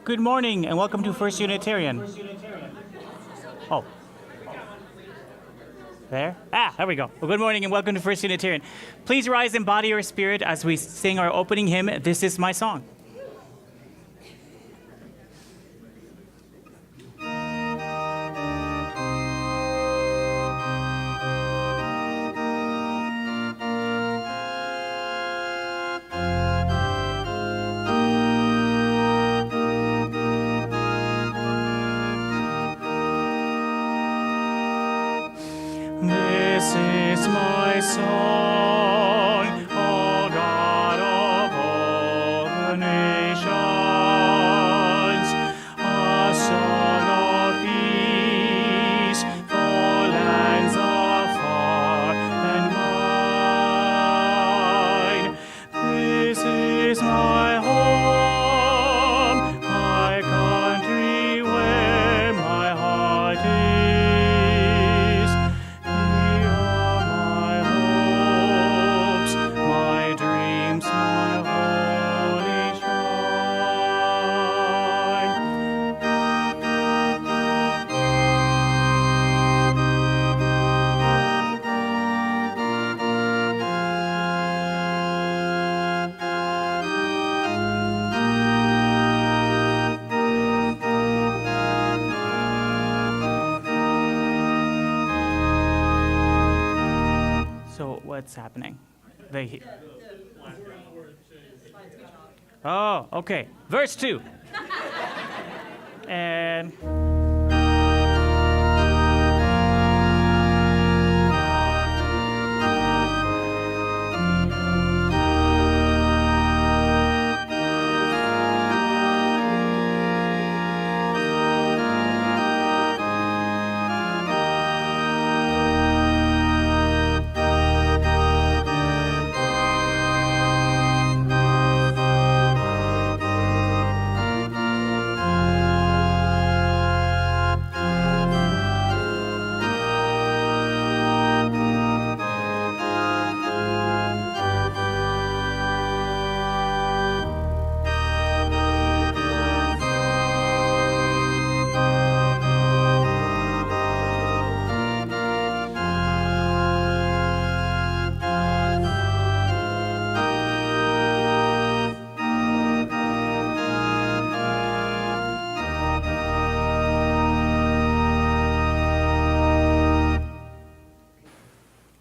Good morning and welcome to First Unitarian. Oh. There we go. Well, good morning and welcome to First Unitarian. Please rise in body or spirit as we sing our opening hymn, This Is My Song. This is my song, O God of all the nations, a song of peace for lands afar and mine. This is my home, my country where my heart is. So what's happening? Oh, okay. Verse 2. And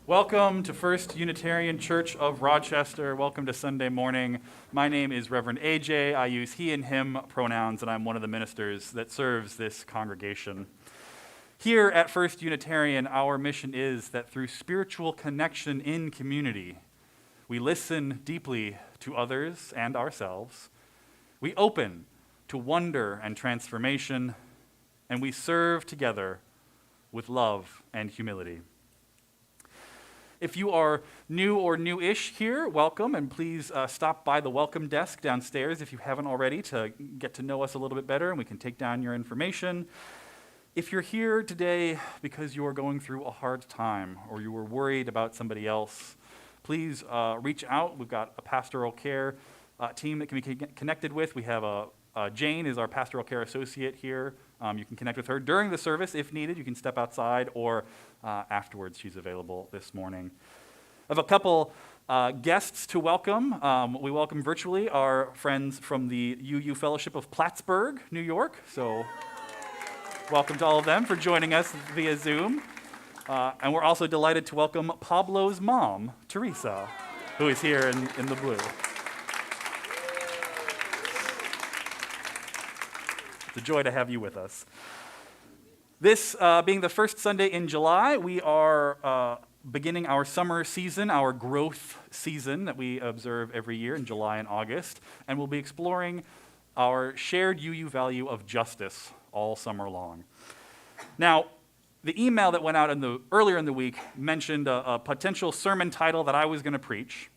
welcome to First Unitarian Church of Rochester. Welcome to Sunday morning. My name is Reverend AJ. I use he and him pronouns, and I'm one of the ministers that serves this congregation. Here at First Unitarian, our mission is that through spiritual connection in community, we listen deeply to others and ourselves, we open to wonder and transformation, and we serve together with love and humility. If you are new or new-ish here, welcome, and please stop by the welcome desk downstairs if you haven't already to get to know us a little bit better, and we can take down your information. If you're here today because you are going through a hard time or you were worried about somebody else, please reach out. We've got a pastoral care team that can be connected with. We have Jane is our pastoral care associate here. You can connect with her during the service if needed. You can step outside or afterwards. She's available this morning. I have a couple guests to welcome. We welcome virtually our friends from the UU Fellowship of Plattsburgh, New York. So welcome to all of them for joining us via Zoom. And we're also delighted to welcome Pablo's mom, Teresa, who is here in the blue. It's a joy to have you with us. This being the first Sunday in July, we are beginning our summer season, our growth season that we observe every year in July and August, and we'll be exploring our shared UU value of justice all summer long. Now, the email that went out earlier in the week mentioned a potential sermon title that I was going to preach,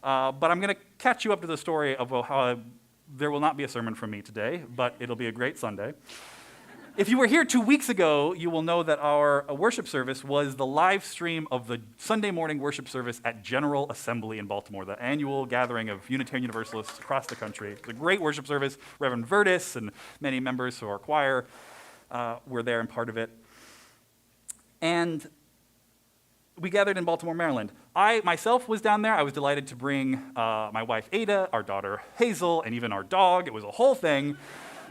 but I'm going to catch you up to the story of how there will not be a sermon from me today, but it'll be a great Sunday. If you were here 2 weeks ago, you will know that our worship service was the live stream of the Sunday morning worship service at General Assembly in Baltimore, the annual gathering of Unitarian Universalists across the country. It was a great worship service. Reverend Vertis and many members of our choir were there and part of it. And we gathered in Baltimore, Maryland. I myself was down there. I was delighted to bring my wife Ada, our daughter Hazel, and even our dog. It was a whole thing.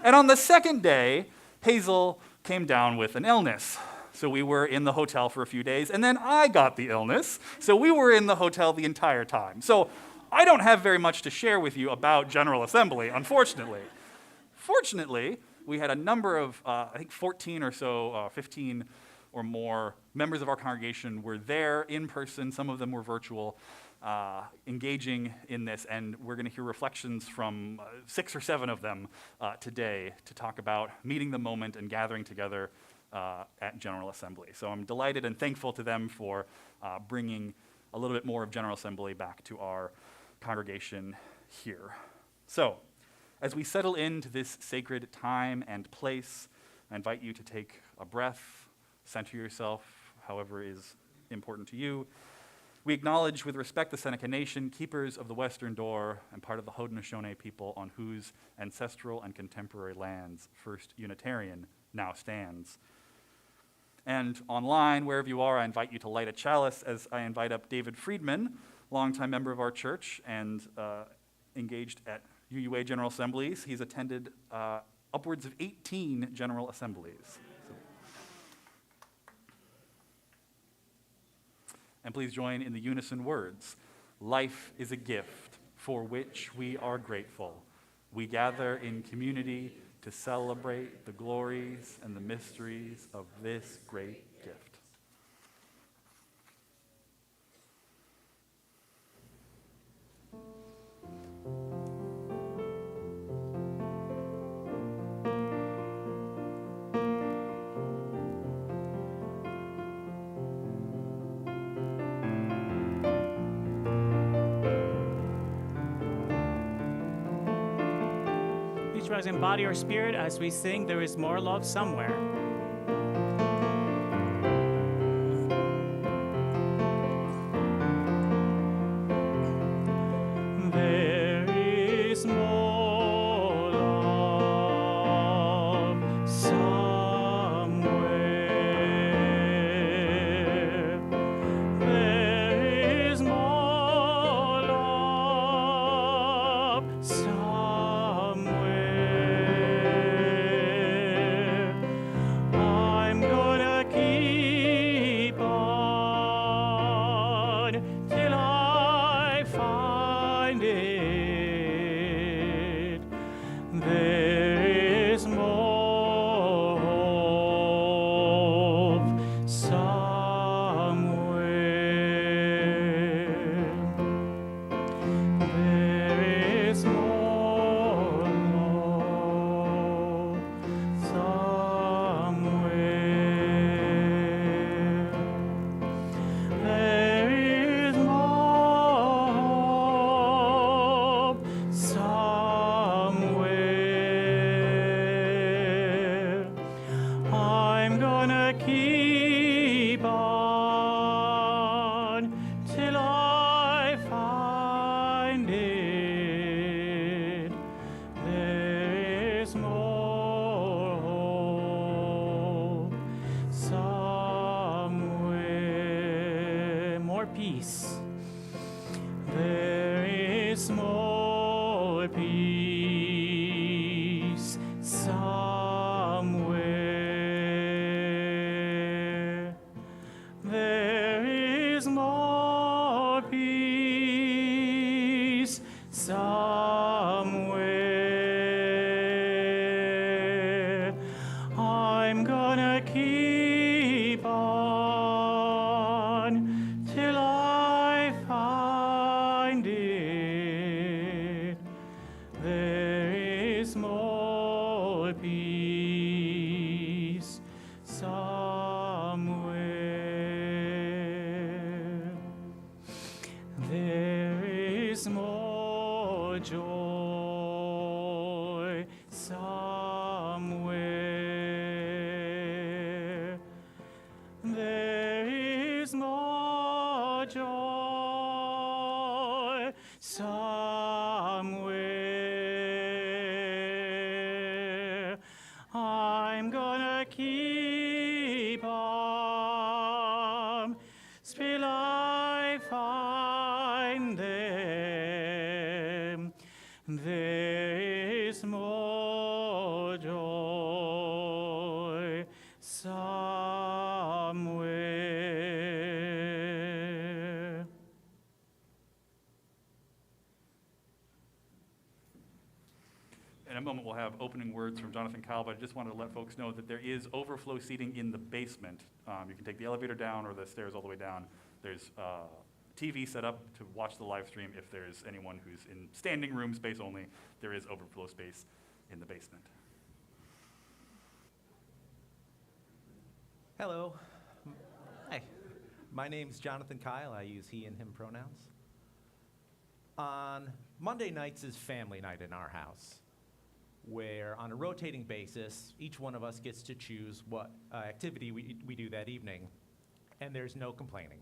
And on the second day, Hazel came down with an illness. So we were in the hotel for a few days, and then I got the illness. So we were in the hotel the entire time. So I don't have very much to share with you about General Assembly, unfortunately. Fortunately, we had a number of, I think 14 or so, 15 or more members of our congregation were there in person. Some of them were virtual, engaging in this, and we're going to hear reflections from 6 or 7 of them today to talk about meeting the moment and gathering together at General Assembly. So I'm delighted and thankful to them for bringing a little bit more of General Assembly back to our congregation here. So as we settle into this sacred time and place, I invite you to take a breath, center yourself, however is important to you. We acknowledge with respect the Seneca Nation, keepers of the Western Door, and part of the Haudenosaunee people on whose ancestral and contemporary lands First Unitarian now stands. And online, wherever you are, I invite you to light a chalice as I invite up David Friedman, longtime member of our church and engaged at UUA General Assemblies. He's attended upwards of 18 General Assemblies. And please join in the unison words. Life is a gift for which we are grateful. We gather in community to celebrate the glories and the mysteries of this great gift. Rise in body or spirit as we sing There Is More Love Somewhere. There is more love somewhere. There is more love somewhere. Peace. There is more peace somewhere. There is more peace somewhere. I'm gonna keep on till I find it. There is more peace somewhere. There is more joy somewhere. joy somewhere. I'm gonna keep on till I find them. There is more joy somewhere. In a moment, we'll have opening words from Jonathan Kyle, but I just wanted to let folks know that there is overflow seating in the basement. You can take the elevator down or the stairs all the way down. There's TV set up to watch the live stream. If there's anyone who's in standing room space only, there is overflow space in the basement. Hello. Hi. My name's Jonathan Kyle. I use he and him pronouns. On Monday nights is family night in our house, where on a rotating basis, each one of us gets to choose what activity we do that evening, and there's no complaining.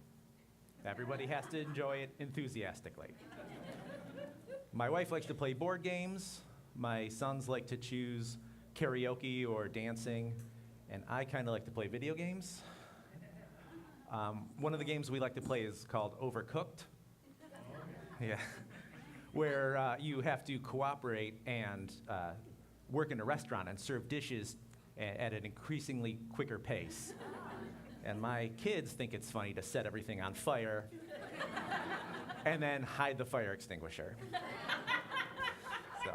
Everybody has to enjoy it enthusiastically. My wife likes to play board games. My sons like to choose karaoke or dancing, and I kind of like to play video games. One of the games we like to play is called Overcooked. Yeah, where you have to cooperate and work in a restaurant and serve dishes at an increasingly quicker pace. And my kids think it's funny to set everything on fire and then hide the fire extinguisher. So,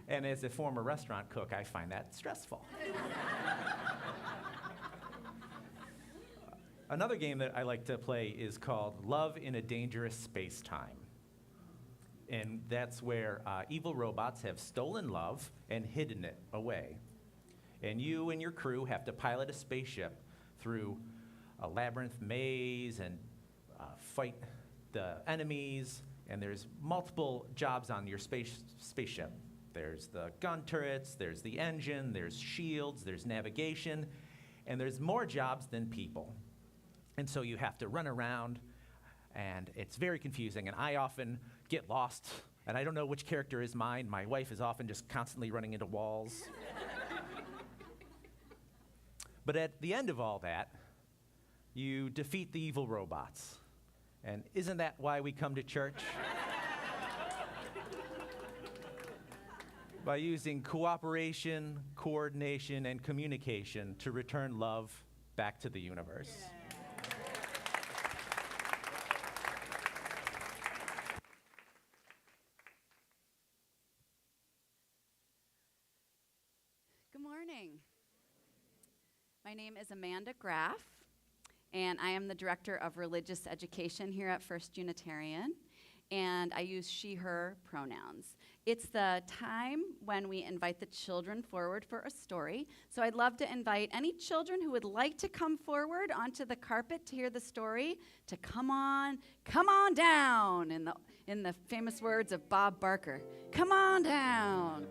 and as a former restaurant cook, I find that stressful. Another game that I like to play is called Love in a Dangerous Space-Time. And that's where evil robots have stolen love and hidden it away. And you and your crew have to pilot a spaceship through a labyrinth maze and fight the enemies. And there's multiple jobs on your spaceship. There's the gun turrets, there's the engine, there's shields, there's navigation, and there's more jobs than people. And so you have to run around, and it's very confusing. And I often get lost, and I don't know which character is mine. My wife is often just constantly running into walls. But at the end of all that, you defeat the evil robots. And isn't that why we come to church? By using cooperation, coordination, and communication to return love back to the universe. Good morning. My name is Amanda Graff, and I am the Director of Religious Education here at First Unitarian, and I use she, her pronouns. It's the time when we invite the children forward for a story, so I'd love to invite any children who would like to come forward onto the carpet to hear the story to come on down, in the famous words of Bob Barker. Come on down.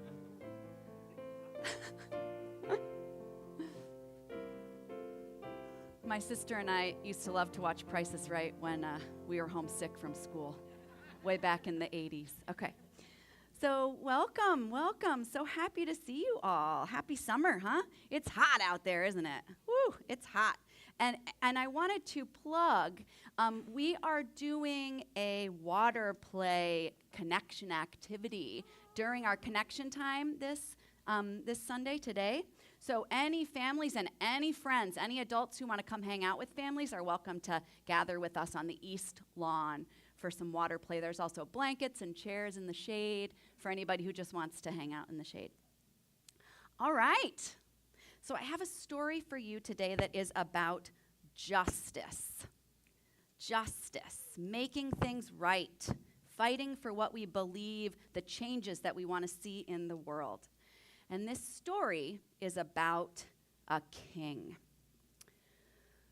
My sister and I used to love to watch Price is Right when we were homesick from school, way back in the 80s. Okay, so welcome. So happy to see you all. Happy summer, huh? It's hot out there, isn't it? Woo, it's hot. And I wanted to plug, we are doing a water play connection activity during our connection time this Sunday, today. So any families and any friends, any adults who want to come hang out with families are welcome to gather with us on the east lawn for some water play. There's also blankets and chairs in the shade for anybody who just wants to hang out in the shade. All right. So I have a story for you today that is about justice. Justice, making things right, fighting for what we believe, the changes that we want to see in the world. And this story is about a king.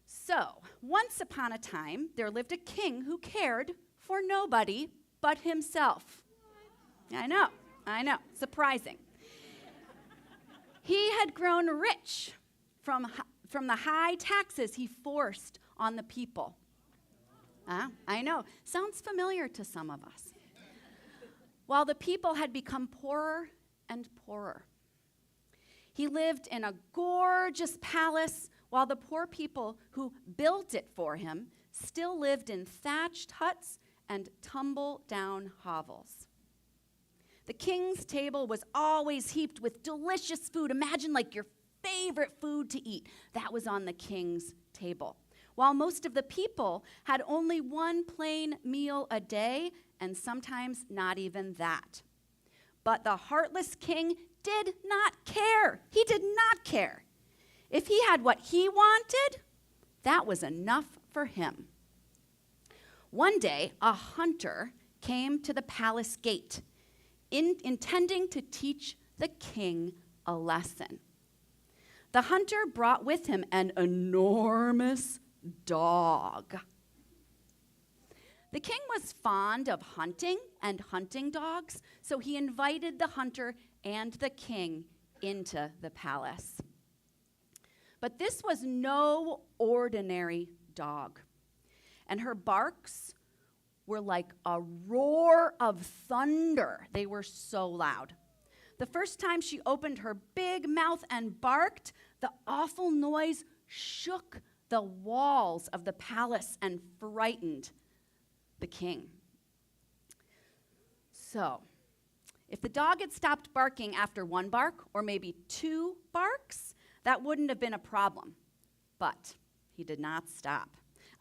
So, once upon a time, there lived a king who cared for nobody but himself. I know, surprising. He had grown rich from the high taxes he forced on the people. I know. Sounds familiar to some of us. While the people had become poorer and poorer. He lived in a gorgeous palace while the poor people who built it for him still lived in thatched huts and tumble-down hovels. The king's table was always heaped with delicious food. Imagine like your favorite food to eat. That was on the king's table. While most of the people had only one plain meal a day, and sometimes not even that. But the heartless king did not care. He did not care. If he had what he wanted, that was enough for him. One day, a hunter came to the palace gate, intending to teach the king a lesson. The hunter brought with him an enormous dog. The king was fond of hunting and hunting dogs, so he invited the hunter and the king into the palace. But this was no ordinary dog, and her barks were like a roar of thunder. They were so loud. The first time she opened her big mouth and barked, the awful noise shook the walls of the palace and frightened the king. So, if the dog had stopped barking after one bark, or maybe two barks, that wouldn't have been a problem. But he did not stop.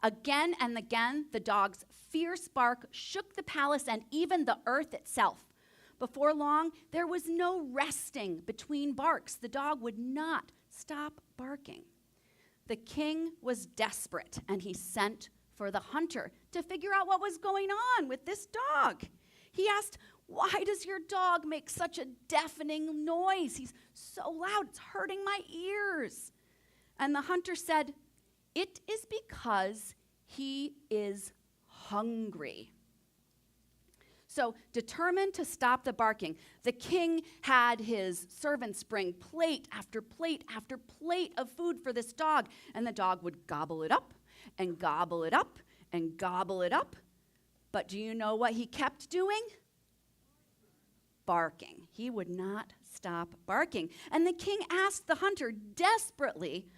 Again and again, the dog's fierce bark shook the palace and even the earth itself. Before long, there was no resting between barks. The dog would not stop barking. The king was desperate, and he sent for the hunter to figure out what was going on with this dog. He asked, "Why does your dog make such a deafening noise? He's so loud, it's hurting my ears." And the hunter said, "It is because he is hungry." So, determined to stop the barking, the king had his servants bring plate after plate after plate of food for this dog, and the dog would gobble it up and gobble it up and gobble it up. But do you know what he kept doing? Barking. He would not stop barking. And the king asked the hunter desperately,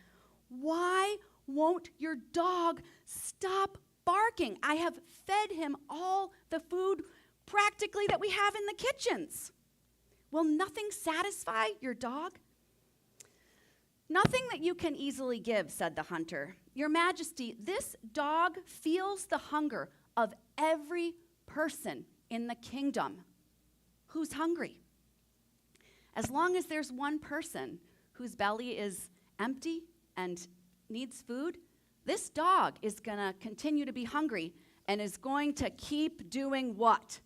"Why won't your dog stop barking? I have fed him all the food practically that we have in the kitchens. Will nothing satisfy your dog?" "Nothing that you can easily give," said the hunter. "Your Majesty, this dog feels the hunger of every person in the kingdom who's hungry. As long as there's one person whose belly is empty and needs food, this dog is going to continue to be hungry and is going to keep doing what?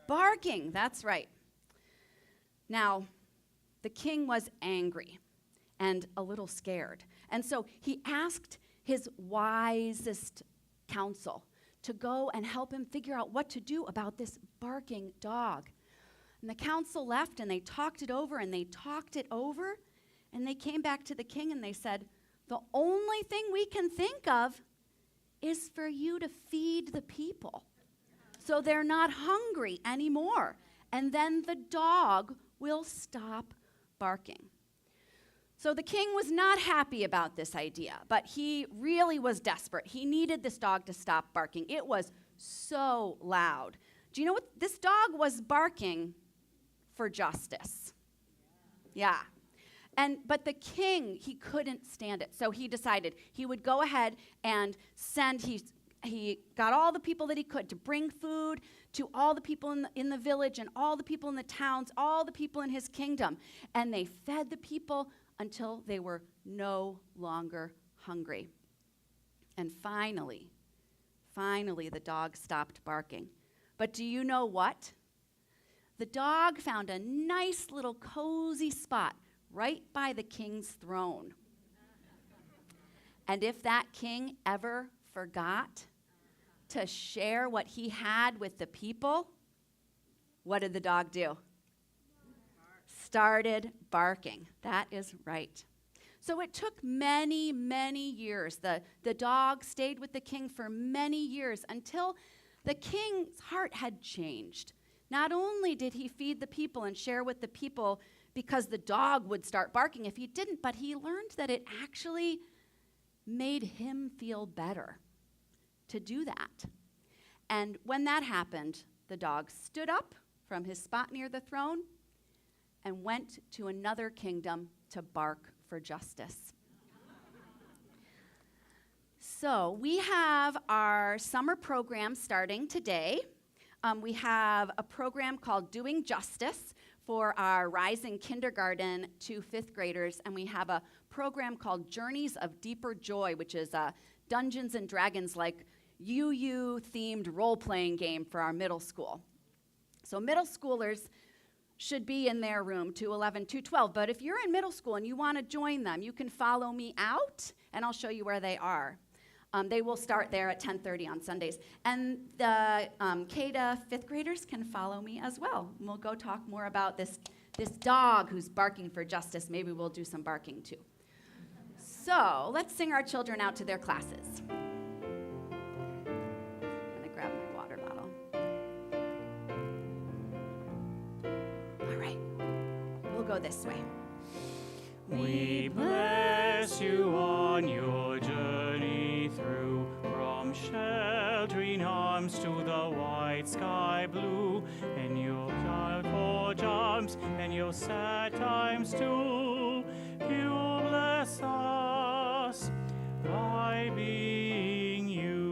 Barking. That's right." Now, the king was angry and a little scared. And so he asked his wisest counsel to go and help him figure out what to do about this barking dog. And the council left, and they talked it over, and they talked it over, and they came back to the king, and they said, "The only thing we can think of is for you to feed the people so they're not hungry anymore, and then the dog will stop barking." So the king was not happy about this idea, but he really was desperate. He needed this dog to stop barking. It was so loud. Do you know what? This dog was barking for justice. Yeah. But the king, he couldn't stand it. So he decided he would go ahead and he got all the people that he could to bring food to all the people in the village and all the people in the towns, all the people in his kingdom. And they fed the people until they were no longer hungry. And finally, the dog stopped barking. But do you know what? The dog found a nice little cozy spot right by the king's throne. And if that king ever forgot to share what he had with the people, what did the dog do? Started barking. That is right. So it took many, many years. The dog stayed with the king for many years until the king's heart had changed. Not only did he feed the people and share with the people because the dog would start barking if he didn't, but he learned that it actually made him feel better to do that. And when that happened, the dog stood up from his spot near the throne and went to another kingdom to bark for justice. So we have our summer program starting today. We have a program called Doing Justice for our rising kindergarten to fifth graders, and we have a program called Journeys of Deeper Joy, which is a Dungeons and Dragons like UU-themed role-playing game for our middle school. So middle schoolers should be in their room, 211, 212. But if you're in middle school and you want to join them, you can follow me out, and I'll show you where they are. They will start there at 10:30 on Sundays. And the K to fifth graders can follow me as well. And we'll go talk more about this dog who's barking for justice. Maybe we'll do some barking too. So let's sing our children out to their classes. I'm gonna grab my water bottle. All right, we'll go this way. We bless you on your journey through, from sheltering arms to the white sky blue, and your joyful jumps and your sad times too. You bless us by being you.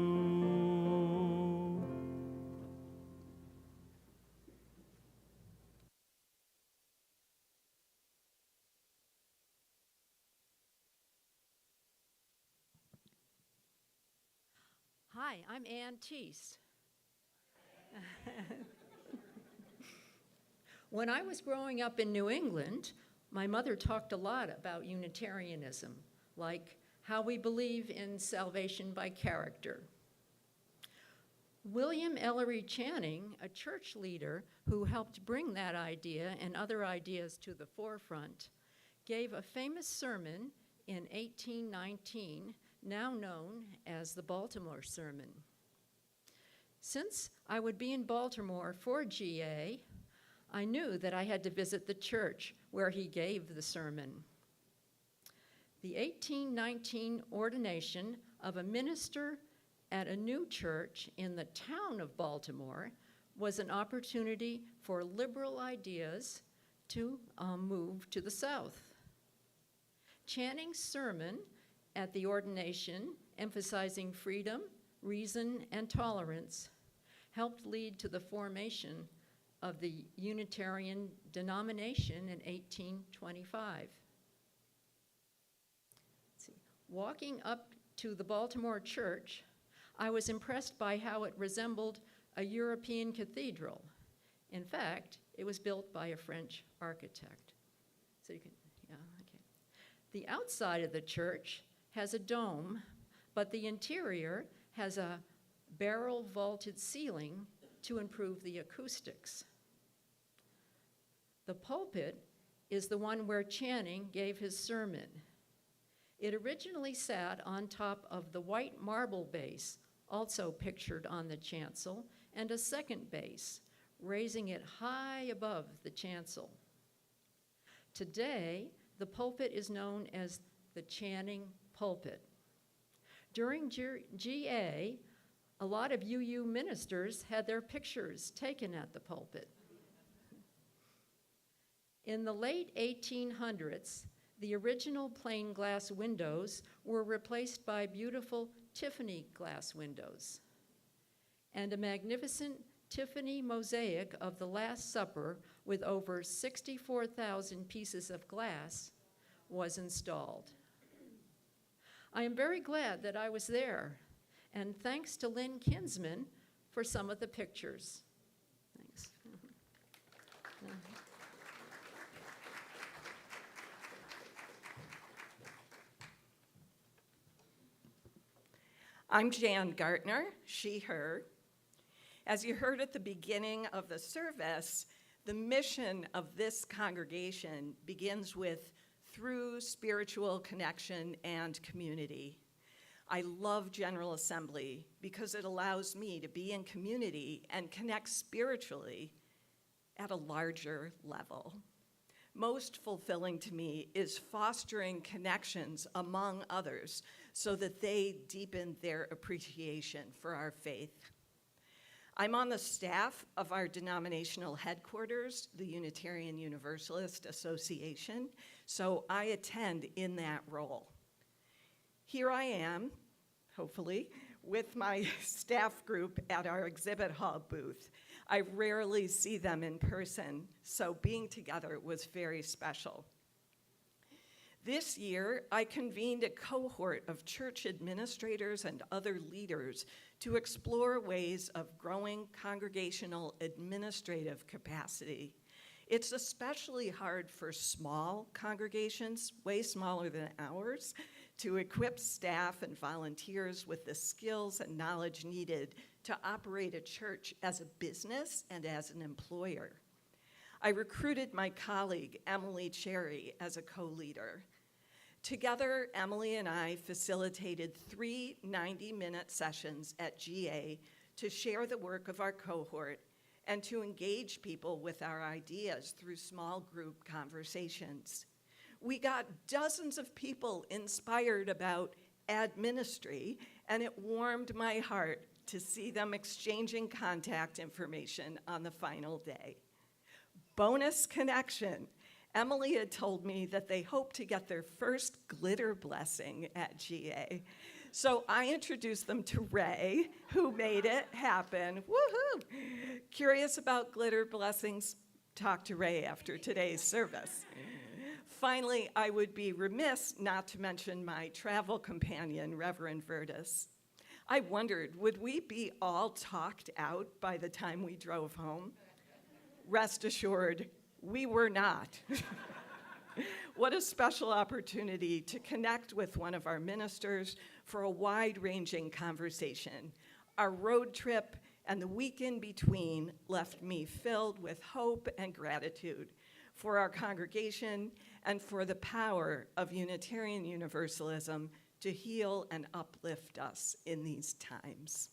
Hi, I'm Ann Teese. When I was growing up in New England, my mother talked a lot about Unitarianism, like how we believe in salvation by character. William Ellery Channing, a church leader who helped bring that idea and other ideas to the forefront, gave a famous sermon in 1819, now known as the Baltimore Sermon. Since I would be in Baltimore for GA, I knew that I had to visit the church where he gave the sermon. The 1819 ordination of a minister at a new church in the town of Baltimore was an opportunity for liberal ideas to move to the South. Channing's sermon at the ordination, emphasizing freedom, reason, and tolerance, helped lead to the formation of the Unitarian denomination in 1825. Walking up to the Baltimore church, I was impressed by how it resembled a European cathedral. In fact, it was built by a French architect. So you can, yeah, okay. The outside of the church has a dome, but the interior has a barrel vaulted ceiling to improve the acoustics. The pulpit is the one where Channing gave his sermon. It originally sat on top of the white marble base, also pictured on the chancel, and a second base, raising it high above the chancel. Today, the pulpit is known as the Channing pulpit. During GA, a lot of UU ministers had their pictures taken at the pulpit. In the late 1800s, the original plain glass windows were replaced by beautiful Tiffany glass windows. And a magnificent Tiffany mosaic of the Last Supper with over 64,000 pieces of glass was installed. I am very glad that I was there, and thanks to Lynn Kinsman for some of the pictures. Thanks. I'm Jan Gartner, she, her. As you heard at the beginning of the service, the mission of this congregation begins with through spiritual connection and community. I love General Assembly because it allows me to be in community and connect spiritually at a larger level. Most fulfilling to me is fostering connections among others so that they deepen their appreciation for our faith. I'm on the staff of our denominational headquarters, the Unitarian Universalist Association, so I attend in that role. Here I am, hopefully, with my staff group at our exhibit hall booth. I rarely see them in person, so being together was very special. This year, I convened a cohort of church administrators and other leaders to explore ways of growing congregational administrative capacity. It's especially hard for small congregations, way smaller than ours, to equip staff and volunteers with the skills and knowledge needed to operate a church as a business and as an employer. I recruited my colleague, Emily Cherry, as a co-leader. Together, Emily and I facilitated 3 90-minute sessions at GA to share the work of our cohort and to engage people with our ideas through small group conversations. We got dozens of people inspired about ad ministry, and it warmed my heart to see them exchanging contact information on the final day. Bonus connection. Emily had told me that they hope to get their first glitter blessing at GA. So I introduced them to Ray, who made it happen. Woohoo! Curious about glitter blessings? Talk to Ray after today's service. Finally, I would be remiss not to mention my travel companion, Reverend Vertus. I wondered, would we be all talked out by the time we drove home? Rest assured, we were not. What a special opportunity to connect with one of our ministers for a wide-ranging conversation. Our road trip and the week in between left me filled with hope and gratitude for our congregation and for the power of Unitarian Universalism to heal and uplift us in these times.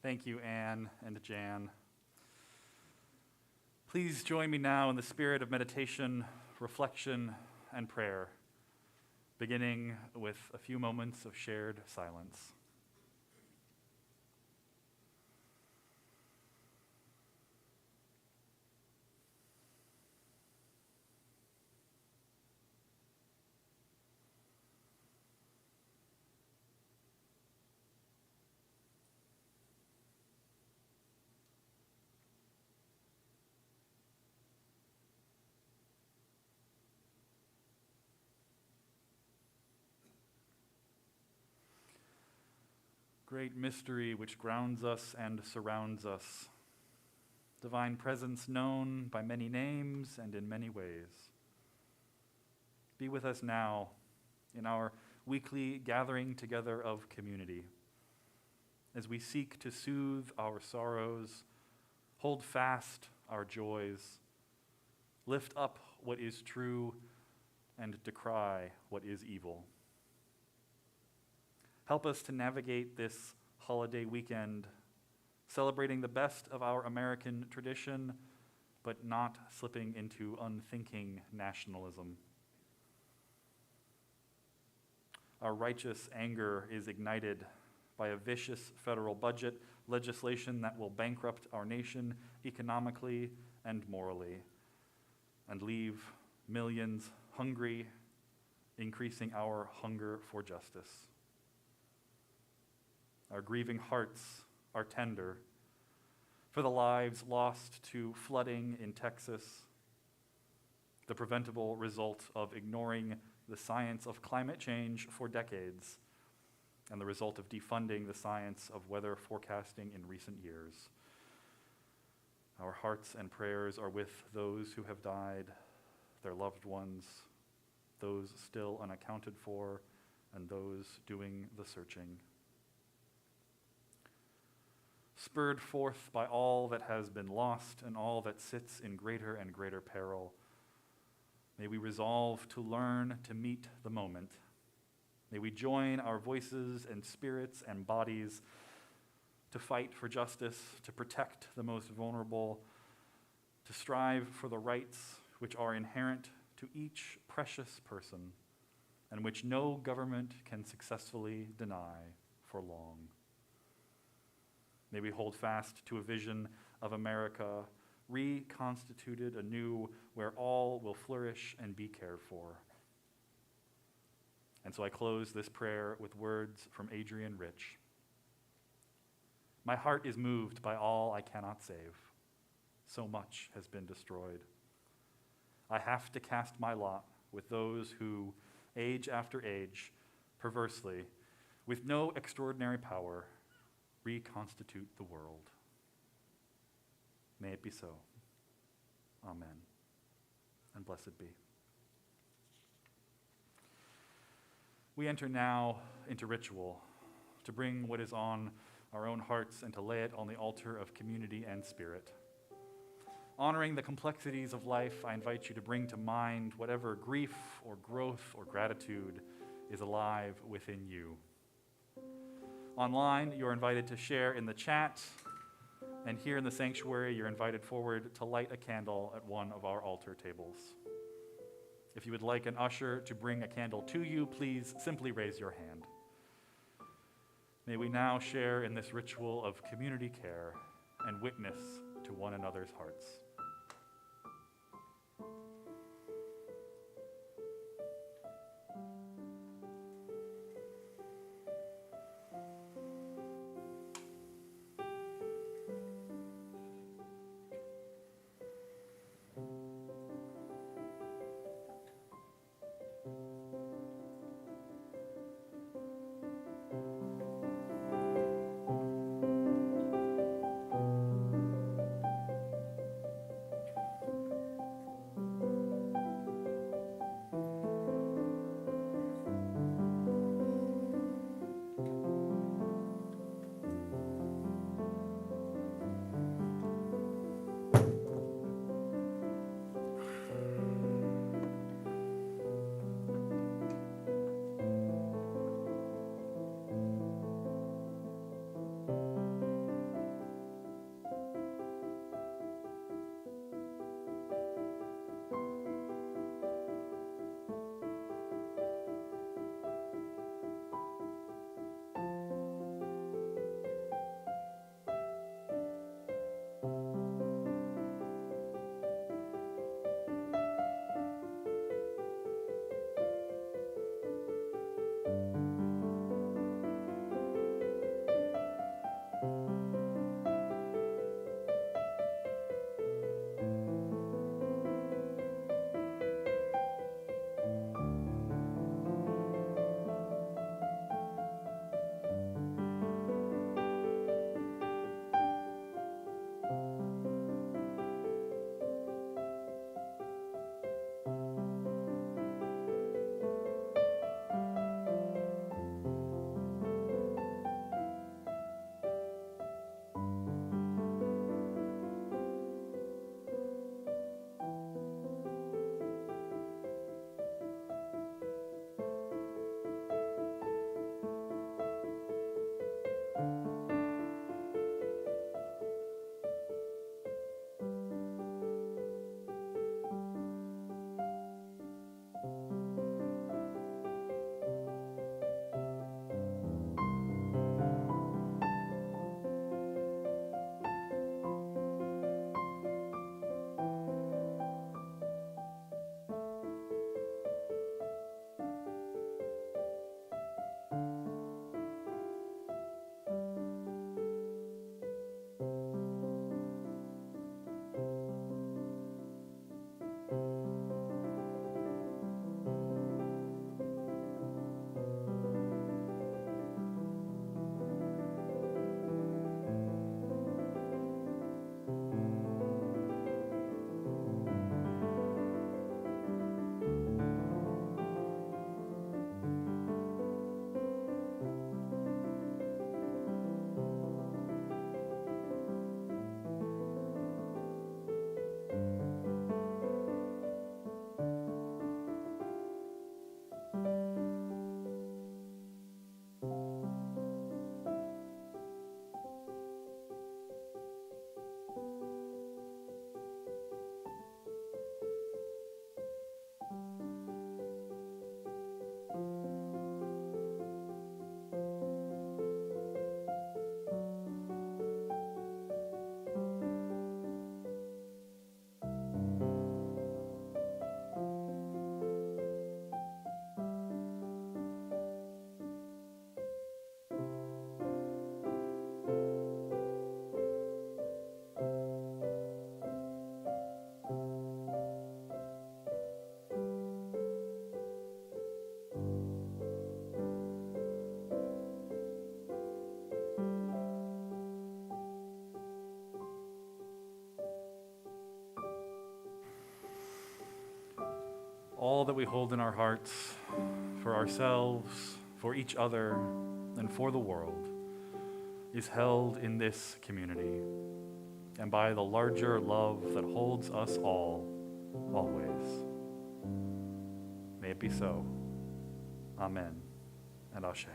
Thank you, Anne and Jan. Please join me now in the spirit of meditation, reflection, and prayer, beginning with a few moments of shared silence. Great mystery which grounds us and surrounds us. Divine presence known by many names and in many ways. Be with us now in our weekly gathering together of community as we seek to soothe our sorrows, hold fast our joys, lift up what is true, and decry what is evil. Help us to navigate this holiday weekend, celebrating the best of our American tradition, but not slipping into unthinking nationalism. Our righteous anger is ignited by a vicious federal budget legislation that will bankrupt our nation economically and morally, and leave millions hungry, increasing our hunger for justice. Our grieving hearts are tender for the lives lost to flooding in Texas, the preventable result of ignoring the science of climate change for decades, and the result of defunding the science of weather forecasting in recent years. Our hearts and prayers are with those who have died, their loved ones, those still unaccounted for, and those doing the searching. spurred forth by all that has been lost and all that sits in greater and greater peril. May we resolve to learn to meet the moment. May we join our voices and spirits and bodies to fight for justice, to protect the most vulnerable, to strive for the rights which are inherent to each precious person and which no government can successfully deny for long. May we hold fast to a vision of America reconstituted anew where all will flourish and be cared for. And so I close this prayer with words from Adrian Rich. My heart is moved by all I cannot save. So much has been destroyed. I have to cast my lot with those who, age after age, perversely, with no extraordinary power, reconstitute the world. May it be so. Amen. And blessed be. We enter now into ritual to bring what is on our own hearts and to lay it on the altar of community and spirit. Honoring the complexities of life, I invite you to bring to mind whatever grief or growth or gratitude is alive within you. Online, you're invited to share in the chat, and here in the sanctuary, you're invited forward to light a candle at one of our altar tables. If you would like an usher to bring a candle to you, please simply raise your hand. May we now share in this ritual of community care and witness to one another's hearts. all that we hold in our hearts for ourselves, for each other, and for the world is held in this community and by the larger love that holds us all, always. May it be so. Amen and Ashe.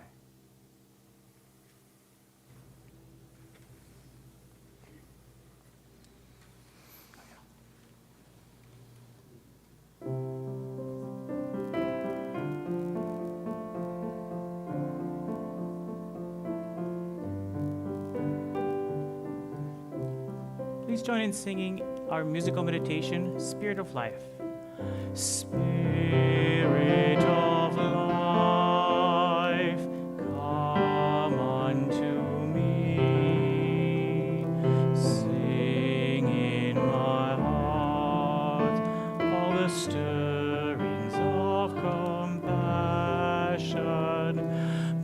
Please join in singing our musical meditation, Spirit of Life. Spirit of life, come unto me. Sing in my heart all the stirrings of compassion.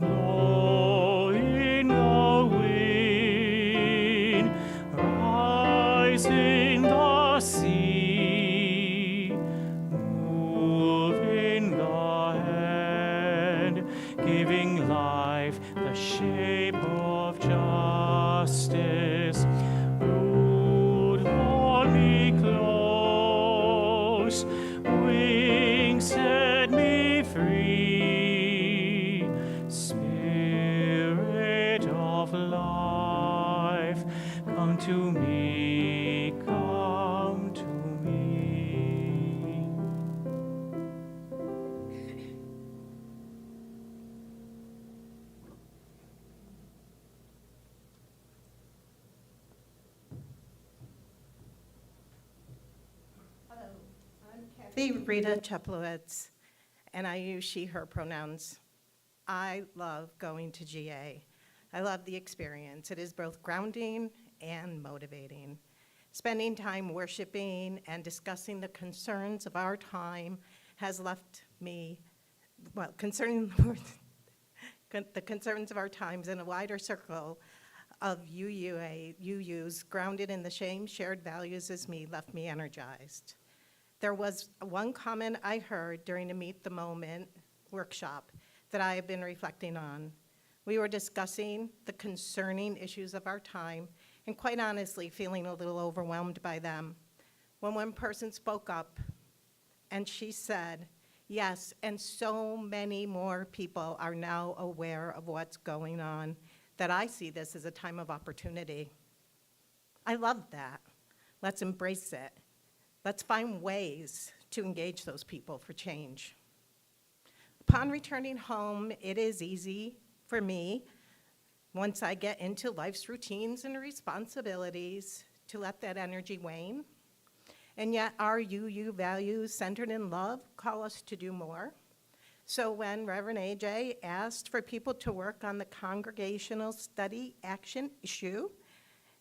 Blow in the wind, rise in the sea, move in the hand, giving life the shape of justice. Root on me close, wings set me free. Spirit of life, come to me, come to me. Kathy Rita Cheplowitz, and I use she, her pronouns. I love going to GA. I love the experience. It is both grounding and motivating. Spending time worshiping and discussing the concerns of our time has left me, well, concerning the concerns of our times in a wider circle of UUs grounded in the same shared values as me left me energized. There was one comment I heard during the Meet the Moment workshop that I have been reflecting on. We were discussing the concerning issues of our time and quite honestly feeling a little overwhelmed by them. When one person spoke up and she said, yes, and so many more people are now aware of what's going on, that I see this as a time of opportunity. I love that. Let's embrace it. Let's find ways to engage those people for change. Upon returning home, it is easy for me, once I get into life's routines and responsibilities, to let that energy wane. And yet our UU values centered in love call us to do more. So when Reverend AJ asked for people to work on the congregational study action issue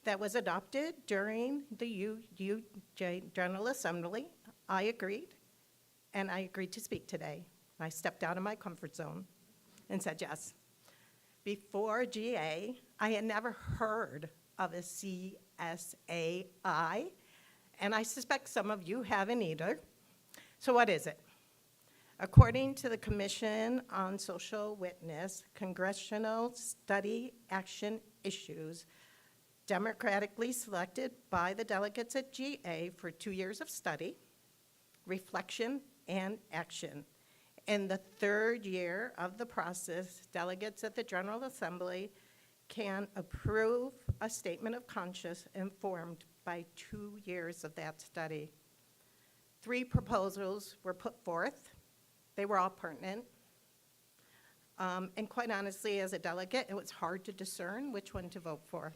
that was adopted during the UJ General Assembly, I agreed, and I agreed to speak today. I stepped out of my comfort zone and said yes. Before GA, I had never heard of a CSAI, and I suspect some of you haven't either. So what is it? According to the Commission on Social Witness, Congressional Study Action Issues, democratically selected by the delegates at GA for 2 years of study, reflection, and action. In the third year of the process, delegates at the General Assembly can approve a statement of conscience informed by 2 years of that study. 3 proposals were put forth. They were all pertinent. And quite honestly, as a delegate, it was hard to discern which one to vote for.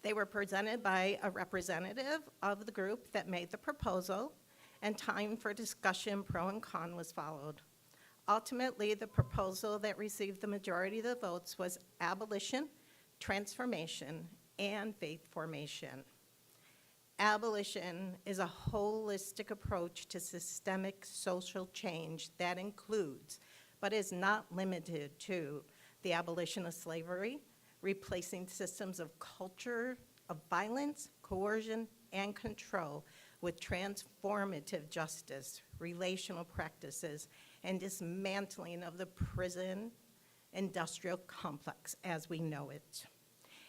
They were presented by a representative of the group that made the proposal, and time for discussion, pro and con, was followed. Ultimately, the proposal that received the majority of the votes was abolition, transformation, and faith formation. Abolition is a holistic approach to systemic social change that includes, but is not limited to, the abolition of slavery, replacing systems of culture, of violence, coercion, and control with transformative justice, relational practices, and dismantling of the prison industrial complex as we know it.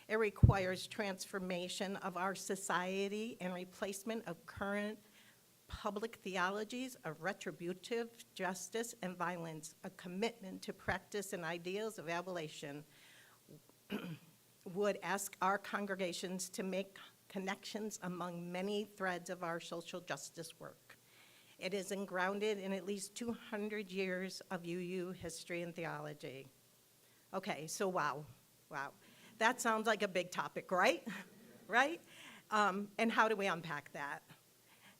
It requires transformation of our society and replacement of current public theologies of retributive justice and violence, a commitment to practice and ideals of abolition would ask our congregations to make connections among many threads of our social justice work. It is grounded in at least 200 years of UU history and theology. Okay, so wow. That sounds like a big topic, right? Right? And how do we unpack that?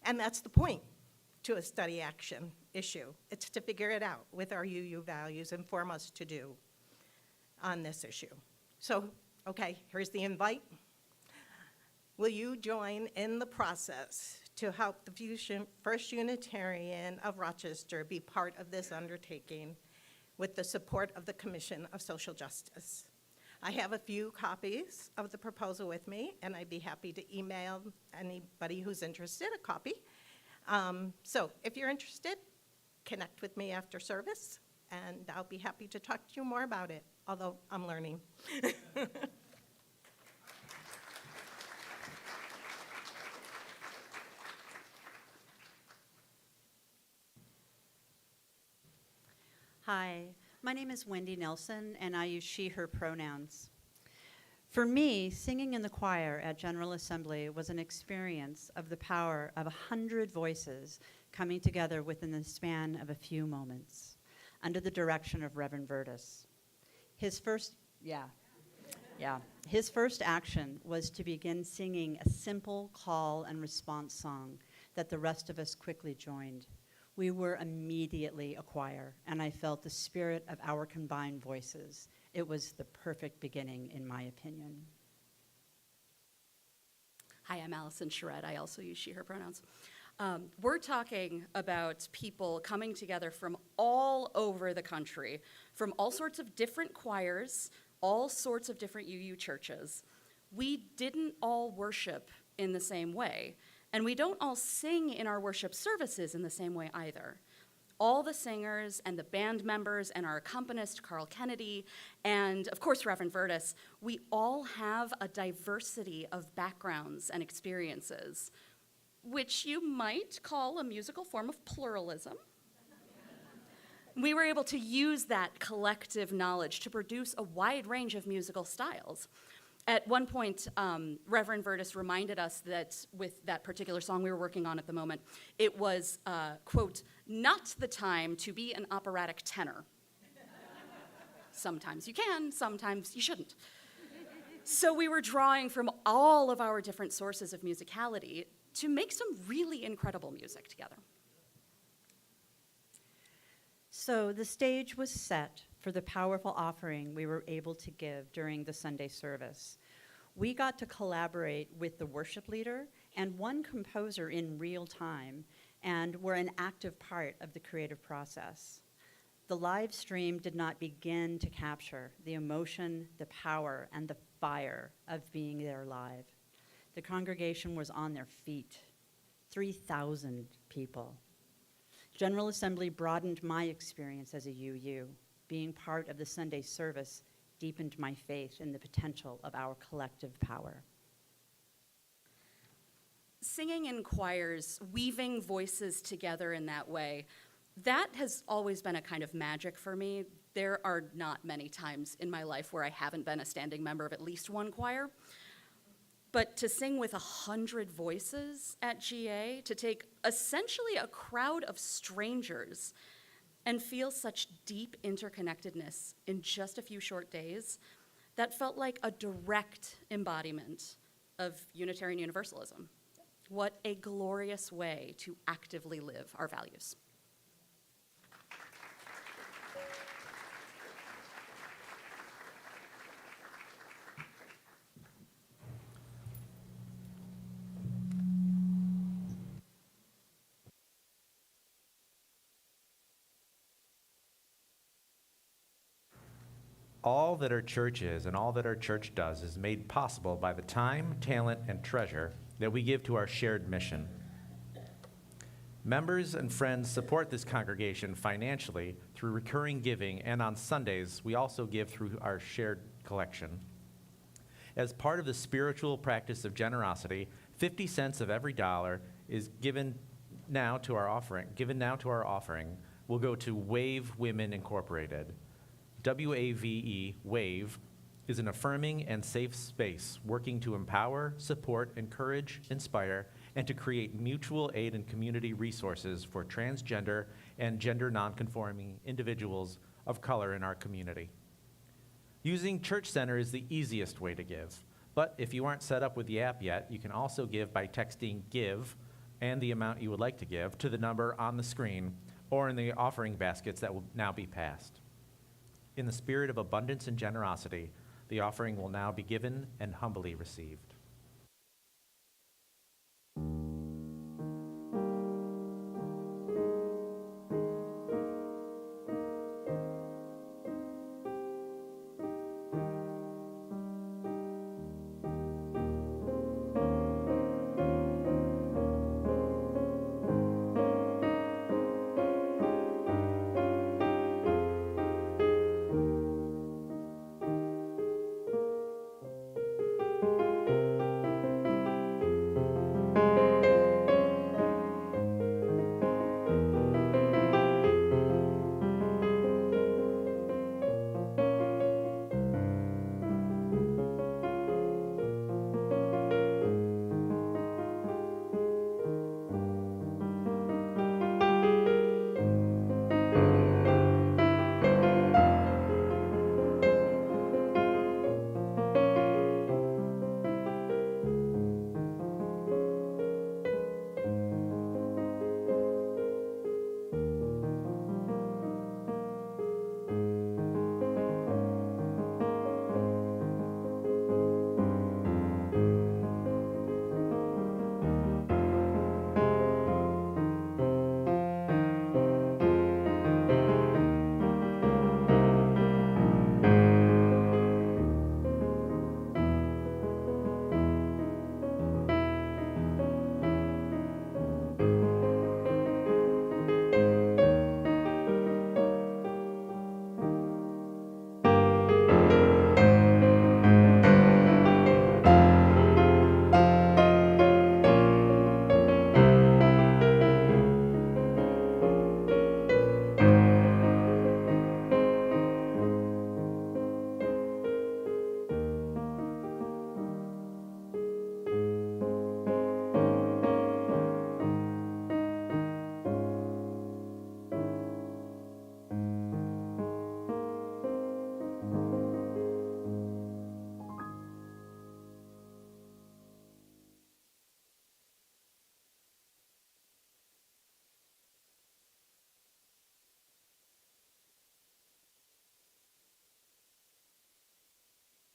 And that's the point to a study action issue. It's to figure it out with our UU values and form us to do on this issue. So, okay, here's the invite. Will you join in the process to help the First Unitarian of Rochester be part of this undertaking with the support of the Commission of Social Justice? I have a few copies of the proposal with me, and I'd be happy to email anybody who's interested a copy. So if you're interested, connect with me after service, and I'll be happy to talk to you more about it, although I'm learning. Hi, my name is Wendy Nelson, and I use she, her pronouns. For me, singing in the choir at General Assembly was an experience of the power of 100 voices coming together within the span of a few moments, under the direction of Reverend Vertus. His first action was to begin singing a simple call and response song that the rest of us quickly joined. We were immediately a choir, and I felt the spirit of our combined voices. It was the perfect beginning, in my opinion. Hi, I'm Allison Charette. I also use she, her pronouns. We're talking about people coming together from all over the country, from all sorts of different choirs, all sorts of different UU churches. We didn't all worship in the same way, and we don't all sing in our worship services in the same way either. All the singers and the band members and our accompanist, Carl Kennedy, and of course, Reverend Vertus, we all have a diversity of backgrounds and experiences, which you might call a musical form of pluralism. We were able to use that collective knowledge to produce a wide range of musical styles. At one point, Reverend Vertus reminded us that with that particular song we were working on at the moment, it was, quote, not the time to be an operatic tenor. Sometimes you can, sometimes you shouldn't. So we were drawing from all of our different sources of musicality to make some really incredible music together. So the stage was set for the powerful offering we were able to give during the Sunday service. We got to collaborate with the worship leader and one composer in real time, and were an active part of the creative process. The live stream did not begin to capture the emotion, the power, and the fire of being there live. The congregation was on their feet, 3,000 people. General Assembly broadened my experience as a UU. Being part of the Sunday service deepened my faith in the potential of our collective power. Singing in choirs, weaving voices together in that way, that has always been a kind of magic for me. There are not many times in my life where I haven't been a standing member of at least one choir. But to sing with 100 voices at GA, to take essentially a crowd of strangers and feel such deep interconnectedness in just a few short days, that felt like a direct embodiment of Unitarian Universalism. What a glorious way to actively live our values. All that our church is and all that our church does is made possible by the time, talent, and treasure that we give to our shared mission, Members and friends support this congregation financially through recurring giving, and on Sundays, we also give through our shared collection. As part of the spiritual practice of generosity, 50 cents of every dollar is given now to our offering will go to WAVE Women Incorporated. WAVE, WAVE, is an affirming and safe space working to empower, support, encourage, inspire, and to create mutual aid and community resources for transgender and gender nonconforming individuals of color in our community. Using Church Center is the easiest way to give, but if you aren't set up with the app yet, you can also give by texting GIVE and the amount you would like to give to the number on the screen or in the offering baskets that will now be passed. In the spirit of abundance and generosity, the offering will now be given and humbly received.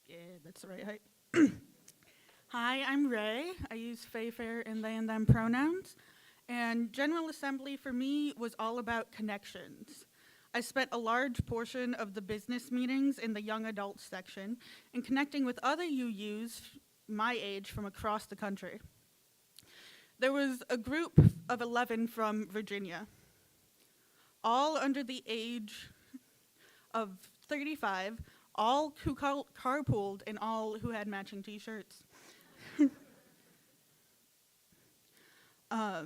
Yeah, that's right. Hi, I'm Ray. I use they, fair, and they and them pronouns. And General Assembly for me was all about connections. I spent a large portion of the business meetings in the young adult section and connecting with other UUs my age from across the country. There was a group of 11 from Virginia, all under the age of 35, all who carpooled and all who had matching t-shirts. I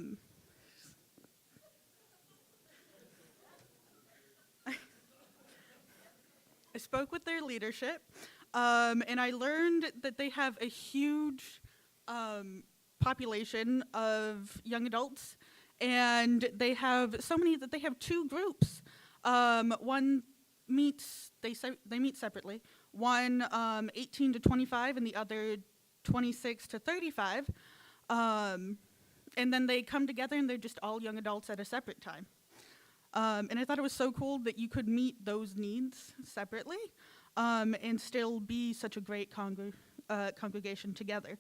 spoke with their leadership, and I learned that they have a huge population of young adults, and they have so many that they have two groups. One meets, they meet separately. One 18 to 25 and the other 26 to 35. And then they come together and they're just all young adults at a separate time. And I thought it was so cool that you could meet those needs separately and still be such a great congregation together.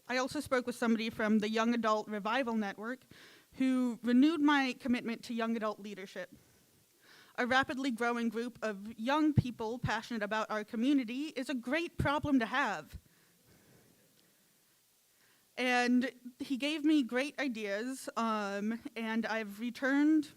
I also spoke with somebody from the Young Adult Revival Network who renewed my commitment to young adult leadership. a rapidly growing group of young people passionate about our community is a great problem to have. And he gave me great ideas, and I've returned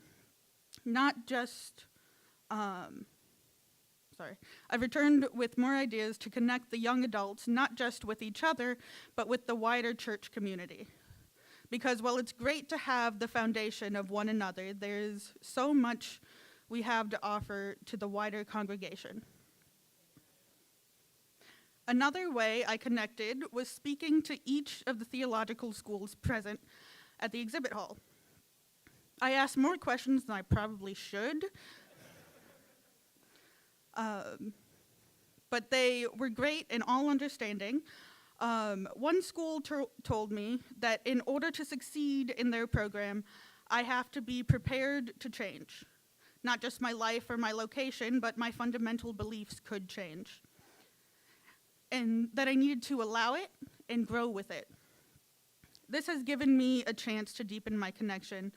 I've returned with more ideas to connect the young adults, not just with each other, but with the wider church community. Because while it's great to have the foundation of one another, there's so much we have to offer to the wider congregation. Another way I connected was speaking to each of the theological schools present at the exhibit hall. I asked more questions than I probably should, but they were great and all understanding. One school told me that in order to succeed in their program, I have to be prepared to change. Not just my life or my location, but my fundamental beliefs could change. And that I needed to allow it and grow with it. This has given me a chance to deepen my connection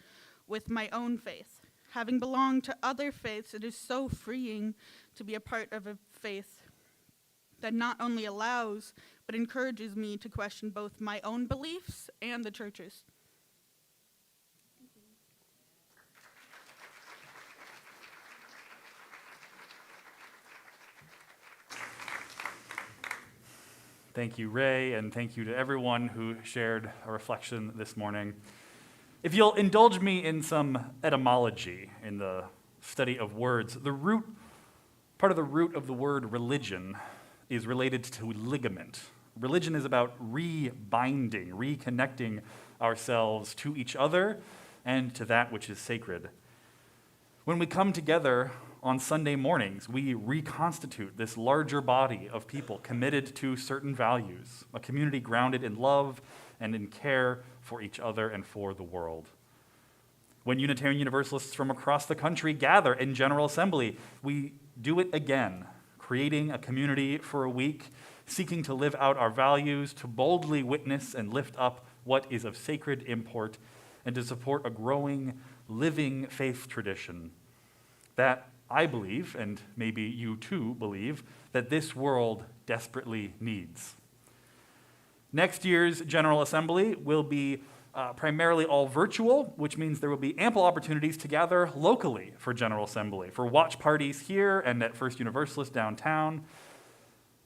with my own faith. Having belonged to other faiths, it is so freeing to be a part of a faith that not only allows, but encourages me to question both my own beliefs and the church's. Thank you, Ray, and thank you to everyone who shared a reflection this morning. If you'll indulge me in some etymology in the study of words, part of the root of the word religion is related to ligament. Religion is about rebinding, reconnecting ourselves to each other and to that which is sacred. When we come together on Sunday mornings, we reconstitute this larger body of people committed to certain values, a community grounded in love and in care for each other and for the world. When Unitarian Universalists from across the country gather in General Assembly, we do it again, creating a community for a week, seeking to live out our values, to boldly witness and lift up what is of sacred import, and to support a growing, living faith tradition that I believe, and maybe you too believe, that this world desperately needs. Next year's General Assembly will be primarily all virtual, which means there will be ample opportunities to gather locally for General Assembly, for watch parties here and at First Universalist downtown.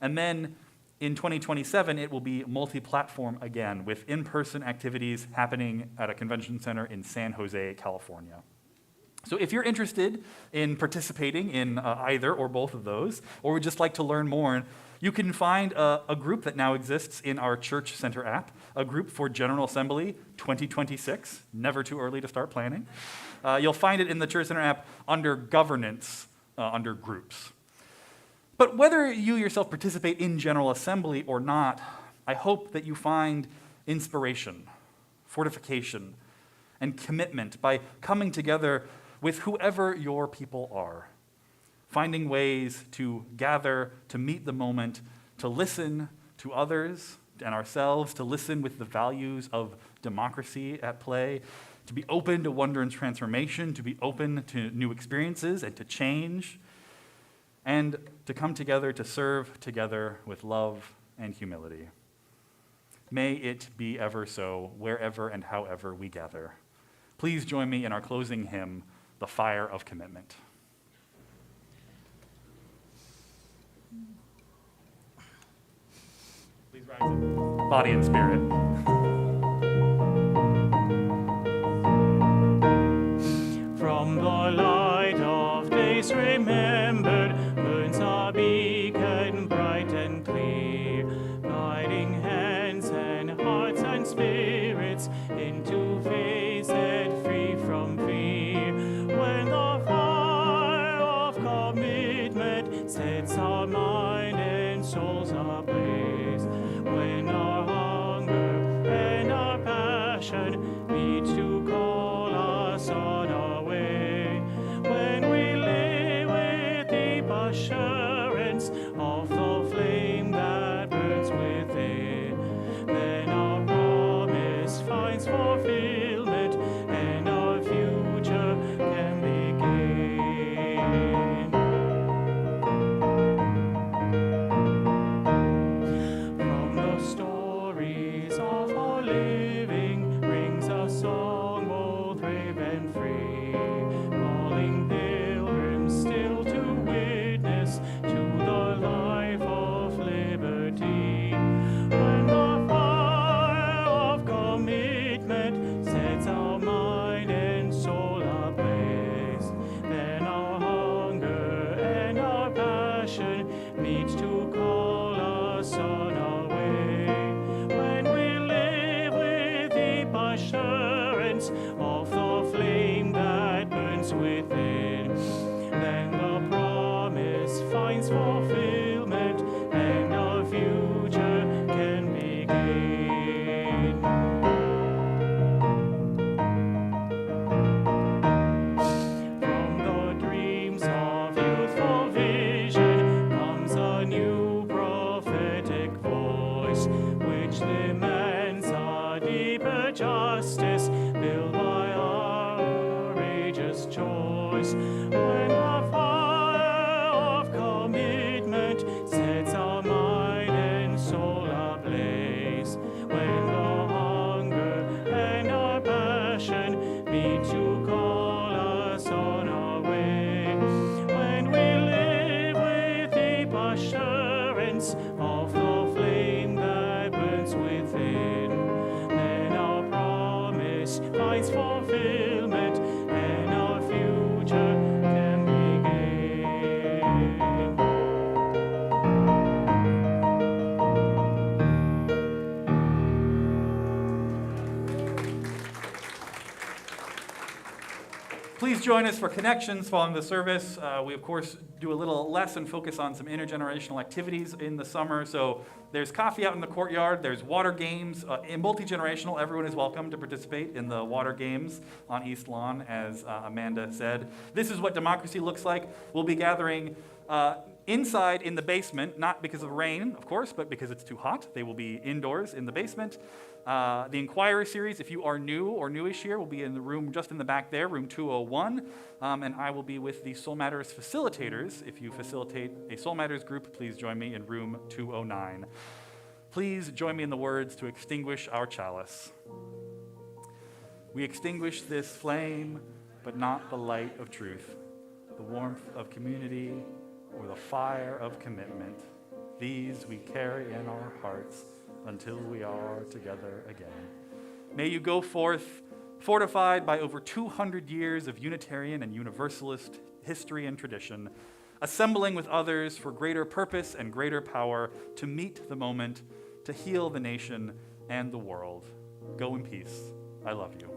And then in 2027, it will be multi-platform again, with in-person activities happening at a convention center in San Jose, California. So if you're interested in participating in either or both of those, or would just like to learn more, you can find a group that now exists in our Church Center app, a group for General Assembly 2026, never too early to start planning. You'll find it in the Church Center app under governance, under groups. But whether you yourself participate in General Assembly or not, I hope that you find inspiration, fortification, and commitment by coming together with whoever your people are, finding ways to gather, to meet the moment, to listen to others and ourselves, to listen with the values of democracy at play, to be open to wonder and transformation, to be open to new experiences and to change, and to come together to serve together with love and humility. May it be ever so, wherever and however we gather. Please join me in our closing hymn, The Fire of Commitment. Please rise in body and spirit. From the light of days remembered, moons are beacon bright and clear, guiding hands and hearts and spirits into faith set free from fear. When the fire of commitment sets our mind and souls ablaze, when our hunger and our passion meet to call us on our way, when we live with deep assurance of the flame that burns within, then our promise finds fulfillment and our future can begin. meet to call us on our way. When we live with deep assurance of the flame that burns within, then the promise finds fulfillment and our future can begin. From the dreams of youthful vision comes a new prophetic voice, which demands a deeper justice built by our courageous choice. When the fire of commitment sets our mind and soul ablaze, when the hunger and our passion meet to call us on our way, when we live with deep assurance of the flame that burns within, then our promise finds fulfillment and our future can begin. Please join us for connections following the service. We, of course, do a little less and focus on some intergenerational activities in the summer. So there's coffee out in the courtyard. There's water games. In multi-generational, everyone is welcome to participate in the water games on East Lawn, as Amanda said. This is what democracy looks like. We'll be gathering inside in the basement, not because of rain, of course, but because it's too hot. They will be indoors in the basement. The Inquirer series, if you are new or newish here, will be in the room just in the back there, room 201. And I will be with the Soul Matters facilitators. If you facilitate a Soul Matters group, please join me in room 209. Please join me in the words to extinguish our chalice. We extinguish this flame, but not the light of truth, the warmth of community, or the fire of commitment. These we carry in our hearts until we are together again. May you go forth fortified by over 200 years of Unitarian and Universalist history and tradition, assembling with others for greater purpose and greater power to meet the moment, to heal the nation and the world. Go in peace. I love you.